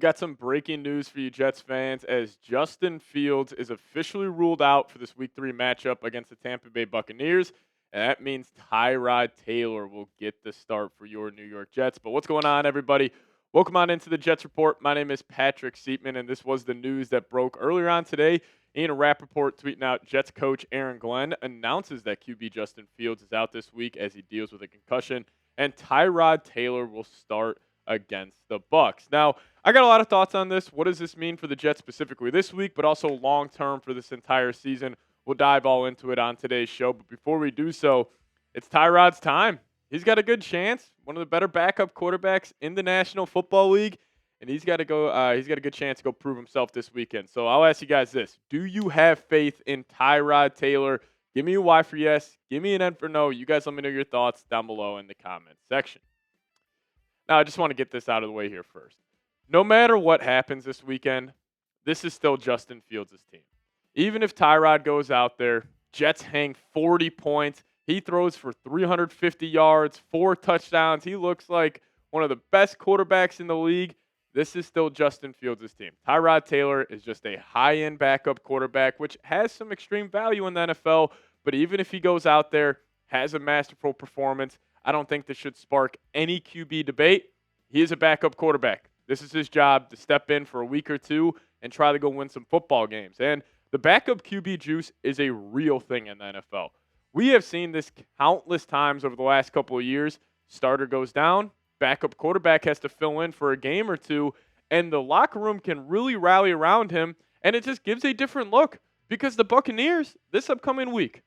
got some breaking news for you Jets fans as Justin Fields is officially ruled out for this Week 3 matchup against the Tampa Bay Buccaneers. And that means Tyrod Taylor will get the start for your New York Jets. But what's going on, everybody? Welcome on into the Jets Report. My name is Patrick Siepman, and this was the news that broke earlier on today. Ian Rappaport tweeting out Jets coach Aaron Glenn announces that QB Justin Fields is out this week as he deals with a concussion, and Tyrod Taylor will start against the Bucs. Now, I got a lot of thoughts on this. What does this mean for the Jets specifically this week, but also long-term for this entire season? We'll dive all into it on today's show. But before we do so, it's Tyrod's time. He's got a good chance, one of the better backup quarterbacks in the National Football League, and he's got to go. He's got a good chance to go prove himself this weekend. So I'll ask you guys this: do you have faith in Tyrod Taylor? Give me a Y for yes. Give me an N for no. You guys let me know your thoughts down below in the comments section. Now, I just want to get this out of the way here first. No matter what happens this weekend, this is still Justin Fields' team. Even if Tyrod goes out there, Jets hang 40 points. He throws for 350 yards, 4 touchdowns. He looks like one of the best quarterbacks in the league. This is still Justin Fields' team. Tyrod Taylor is just a high-end backup quarterback, which has some extreme value in the NFL. But even if he goes out there, has a masterful performance, I don't think this should spark any QB debate. He is a backup quarterback. This is his job to step in for a week or two and try to go win some football games. And the backup QB juice is a real thing in the NFL. We have seen this countless times over the last couple of years. Starter goes down, backup quarterback has to fill in for a game or two, and the locker room can really rally around him, and it just gives a different look because the Buccaneers, this upcoming week,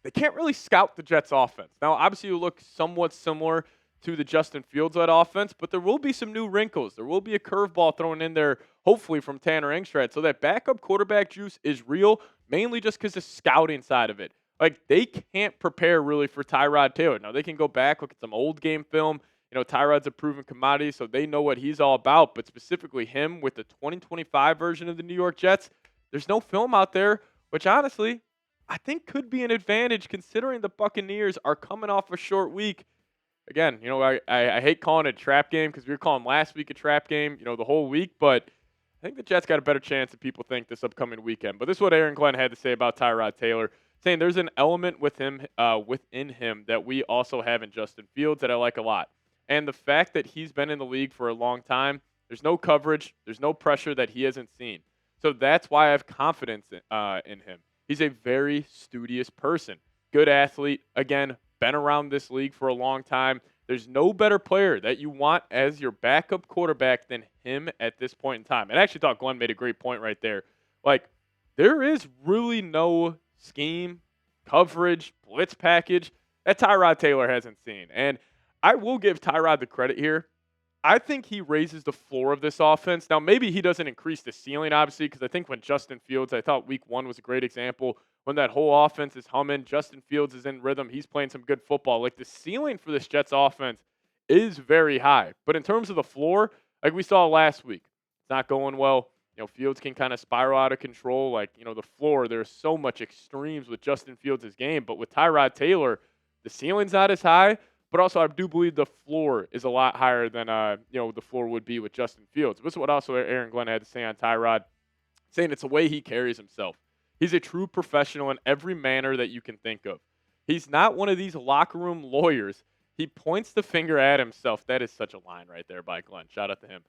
they can't really scout the Jets' offense. Now, obviously, you look somewhat similar to the Justin Fields-led offense, but there will be some new wrinkles. There will be a curveball thrown in there, hopefully from Tanner Engstrad. So that backup quarterback juice is real, mainly just because the scouting side of it. Like, they can't prepare really for Tyrod Taylor. Now, they can go back, look at some old game film. You know, Tyrod's a proven commodity, so they know what he's all about. But specifically him with the 2025 version of the New York Jets, there's no film out there, which honestly, I think could be an advantage considering the Buccaneers are coming off a short week. Again, you know, I hate calling it a trap game because we were calling last week a trap game, you know, the whole week. But I think the Jets got a better chance than people think this upcoming weekend. But this is what Aaron Glenn had to say about Tyrod Taylor, saying there's an element with him, within him that we also have in Justin Fields that I like a lot. And the fact that he's been in the league for a long time, there's no coverage, there's no pressure that he hasn't seen. So that's why I have confidence in him. He's a very studious person, good athlete, again, been around this league for a long time. There's no better player that you want as your backup quarterback than him at this point in time. And I actually thought Glenn made a great point right there. Like, there is really no scheme, coverage, blitz package that Tyrod Taylor hasn't seen. And I will give Tyrod the credit here. I think he raises the floor of this offense. Now, maybe he doesn't increase the ceiling, obviously, because I think when Justin Fields, I thought week 1 was a great example. When that whole offense is humming, Justin Fields is in rhythm. He's playing some good football. Like, the ceiling for this Jets offense is very high. But in terms of the floor, like we saw last week, it's not going well. You know, Fields can kind of spiral out of control. Like, you know, the floor, there's so much extremes with Justin Fields' game. But with Tyrod Taylor, the ceiling's not as high. But also, I do believe the floor is a lot higher than, the floor would be with Justin Fields. This is what also Aaron Glenn had to say on Tyrod, saying it's the way he carries himself. He's a true professional in every manner that you can think of. He's not one of these locker room lawyers. He points the finger at himself. That is such a line right there by Glenn. Shout out to him.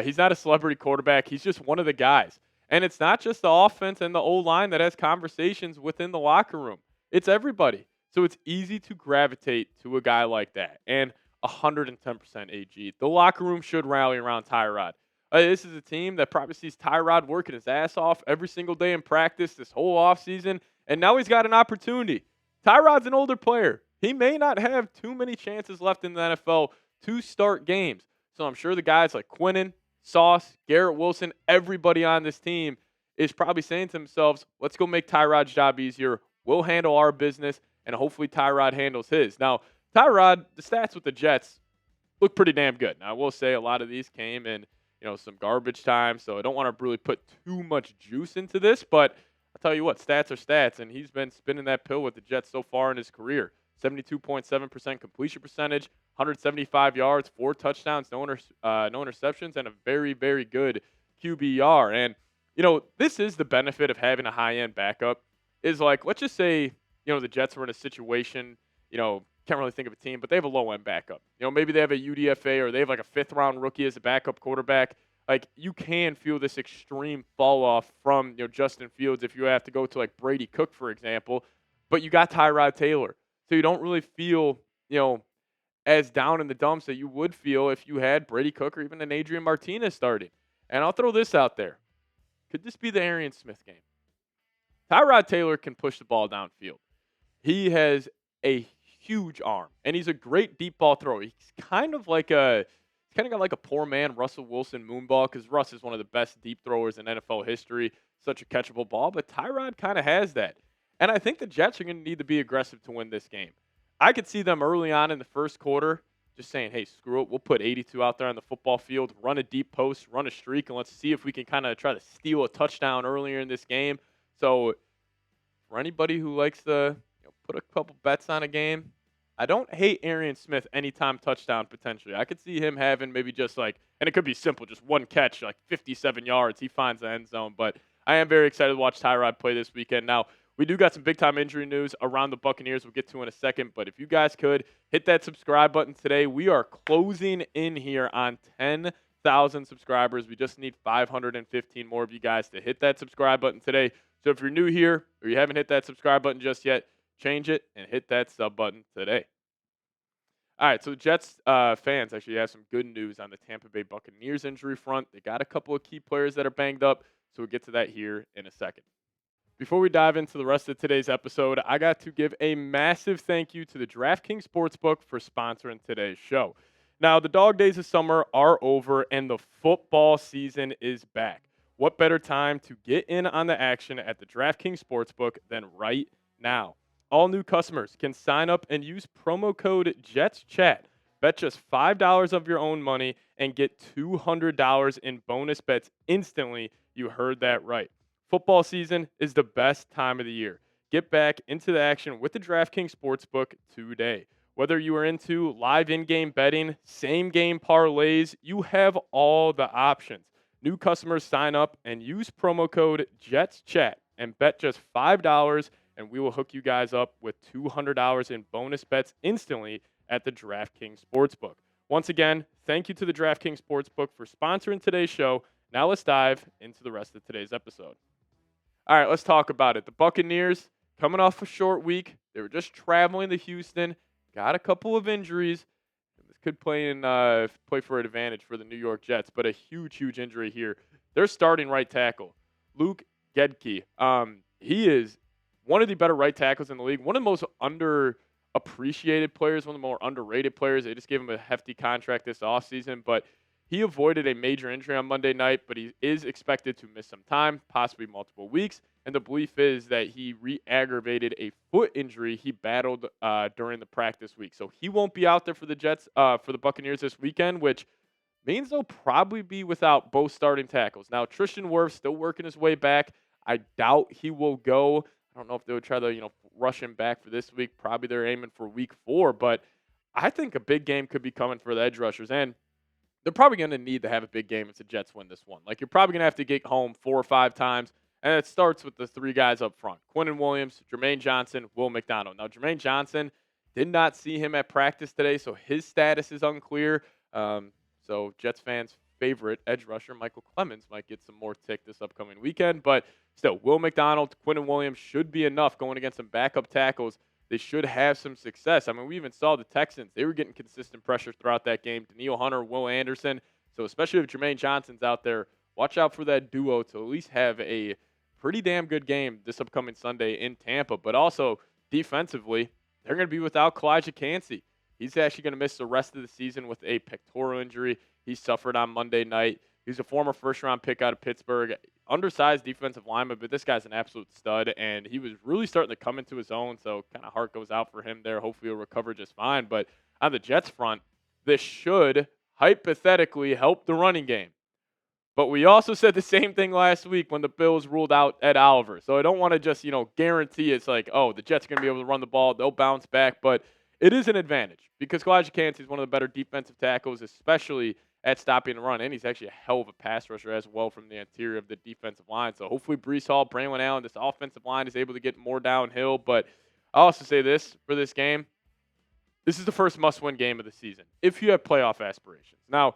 He's not a celebrity quarterback. He's just one of the guys. And it's not just the offense and the O-line that has conversations within the locker room. It's everybody. So it's easy to gravitate to a guy like that. And 110% AG. The locker room should rally around Tyrod. This is a team that probably sees Tyrod working his ass off every single day in practice this whole offseason. And now he's got an opportunity. Tyrod's an older player. He may not have too many chances left in the NFL to start games. So I'm sure the guys like Quinnen, Sauce, Garrett Wilson, everybody on this team is probably saying to themselves, let's go make Tyrod's job easier. We'll handle our business. And hopefully Tyrod handles his. Now, Tyrod, the stats with the Jets look pretty damn good. Now, I will say a lot of these came in, some garbage time, so I don't want to really put too much juice into this, but I'll tell you what, stats are stats, and he's been spinning that pill with the Jets so far in his career. 72.7% completion percentage, 175 yards, 4 touchdowns, no interceptions, and a very, very good QBR. And, this is the benefit of having a high-end backup is like, let's just say, the Jets were in a situation, can't really think of a team, but they have a low-end backup. Maybe they have a UDFA or they have like a fifth-round rookie as a backup quarterback. Like, you can feel this extreme fall-off from, Justin Fields if you have to go to like Brady Cook, for example, but you got Tyrod Taylor. So you don't really feel, as down in the dumps that you would feel if you had Brady Cook or even an Adrian Martinez starting. And I'll throw this out there. Could this be the Arian Smith game? Tyrod Taylor can push the ball downfield. He has a huge arm, and he's a great deep ball thrower. He's kind of got like a poor man Russell Wilson moonball because Russ is one of the best deep throwers in NFL history. Such a catchable ball, but Tyrod kind of has that. And I think the Jets are going to need to be aggressive to win this game. I could see them early on in the first quarter just saying, hey, screw it. We'll put 82 out there on the football field, run a deep post, run a streak, and let's see if we can kind of try to steal a touchdown earlier in this game. So for anybody who likes to put a couple bets on a game, I don't hate Arian Smith anytime touchdown potentially. I could see him having maybe just and it could be simple, just one catch, like 57 yards. He finds the end zone. But I am very excited to watch Tyrod play this weekend. Now, we do got some big-time injury news around the Buccaneers we'll get to in a second. But if you guys could, hit that subscribe button today. We are closing in here on 10,000 subscribers. We just need 515 more of you guys to hit that subscribe button today. So if you're new here or you haven't hit that subscribe button just yet, change it and hit that sub button today. All right, so the Jets fans actually have some good news on the Tampa Bay Buccaneers injury front. They got a couple of key players that are banged up, so we'll get to that here in a second. Before we dive into the rest of today's episode, I got to give a massive thank you to the DraftKings Sportsbook for sponsoring today's show. Now, the dog days of summer are over and the football season is back. What better time to get in on the action at the DraftKings Sportsbook than right now? All new customers can sign up and use promo code JETSCHAT. Bet just $5 of your own money and get $200 in bonus bets instantly. You heard that right. Football season is the best time of the year. Get back into the action with the DraftKings Sportsbook today. Whether you are into live in-game betting, same-game parlays, you have all the options. New customers sign up and use promo code JETSCHAT and bet just $5, and we will hook you guys up with $200 in bonus bets instantly at the DraftKings Sportsbook. Once again, thank you to the DraftKings Sportsbook for sponsoring today's show. Now let's dive into the rest of today's episode. All right, let's talk about it. The Buccaneers, coming off a short week, they were just traveling to Houston, got a couple of injuries. This could play for an advantage for the New York Jets, but a huge injury here. Their starting right tackle, Luke Gedke, he is one of the better right tackles in the league, one of the most underappreciated players, one of the more underrated players. They just gave him a hefty contract this offseason, but he avoided a major injury on Monday night, but he is expected to miss some time, possibly multiple weeks. And the belief is that he re-aggravated a foot injury he battled during the practice week. So he won't be out there for the Jets, for the Buccaneers this weekend, which means they'll probably be without both starting tackles. Now, Tristan Wirfs still working his way back. I doubt he will go. I don't know if they would try to, rush him back for this week. Probably they're aiming for week 4, but I think a big game could be coming for the edge rushers. And they're probably going to need to have a big game if the Jets win this one. Like, you're probably going to have to get home 4 or 5 times, and it starts with the 3 guys up front. Quinnen Williams, Jermaine Johnson, Will McDonald. Now, Jermaine Johnson, did not see him at practice today, so his status is unclear. So Jets fans' favorite edge rusher, Michael Clemens, might get some more tick this upcoming weekend. But still, Will McDonald, Quinnen Williams should be enough going against some backup tackles. They should have some success. I mean, we even saw the Texans. They were getting consistent pressure throughout that game. Danielle Hunter, Will Anderson. So especially if Jermaine Johnson's out there, watch out for that duo to at least have a pretty damn good game this upcoming Sunday in Tampa. But also, defensively, they're going to be without Kalijah Cansey. He's actually going to miss the rest of the season with a pectoral injury he suffered on Monday night. He's a former first-round pick out of Pittsburgh. Undersized defensive lineman, but this guy's an absolute stud, and he was really starting to come into his own, so kind of heart goes out for him there. Hopefully he'll recover just fine. But on the Jets front, this should hypothetically help the running game. But we also said the same thing last week when the Bills ruled out Ed Oliver. So I don't want to just, guarantee it's like, oh, the Jets are going to be able to run the ball. They'll bounce back. But it is an advantage because Kalijah Kancey is one of the better defensive tackles, especially at stopping the run. And he's actually a hell of a pass rusher as well from the interior of the defensive line. So hopefully Breece Hall, Braylon Allen, this offensive line is able to get more downhill. But I'll also say this for this game. This is the first must-win game of the season if you have playoff aspirations. Now,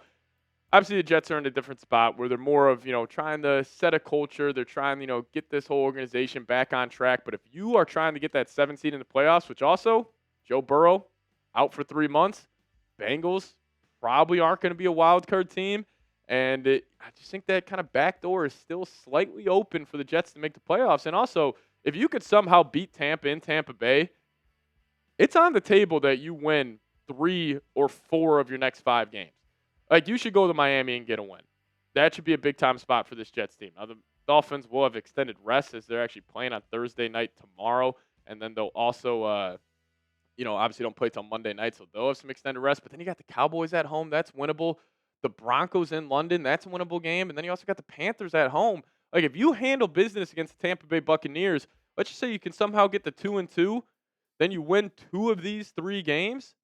obviously the Jets are in a different spot where they're more of, trying to set a culture. They're trying, get this whole organization back on track. But if you are trying to get that 7th seed in the playoffs, which also Joe Burrow out for 3 months, Bengals probably aren't going to be a wild card team. And I just think that kind of back door is still slightly open for the Jets to make the playoffs. And also, if you could somehow beat Tampa in Tampa Bay, it's on the table that you win 3 or 4 of your next 5 games. Like, you should go to Miami and get a win. That should be a big-time spot for this Jets team. Now, the Dolphins will have extended rest as they're actually playing on Thursday night tomorrow. And then they'll also, obviously don't play till Monday night, so they'll have some extended rest. But then you got the Cowboys at home. That's winnable. The Broncos in London. That's a winnable game. And then you also got the Panthers at home. Like, if you handle business against the Tampa Bay Buccaneers, let's just say you can somehow get to 2-2, then you win 2 of these 3 games,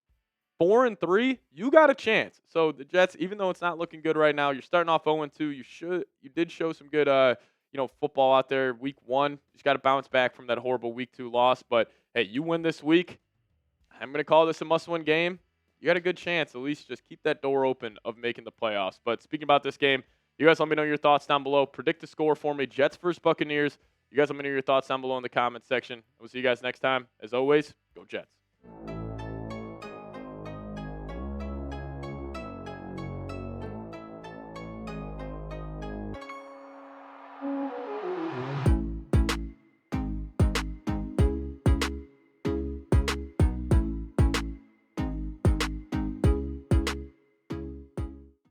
4-3, you got a chance. So the Jets, even though it's not looking good right now, you're starting off 0-2. You did show some good, football out there week 1. You just got to bounce back from that horrible week 2 loss. But hey, you win this week. I'm going to call this a must-win game. You got a good chance. At least just keep that door open of making the playoffs. But speaking about this game, you guys let me know your thoughts down below. Predict the score for me. Jets versus Buccaneers. You guys let me know your thoughts down below in the comments section. We'll see you guys next time. As always, go Jets.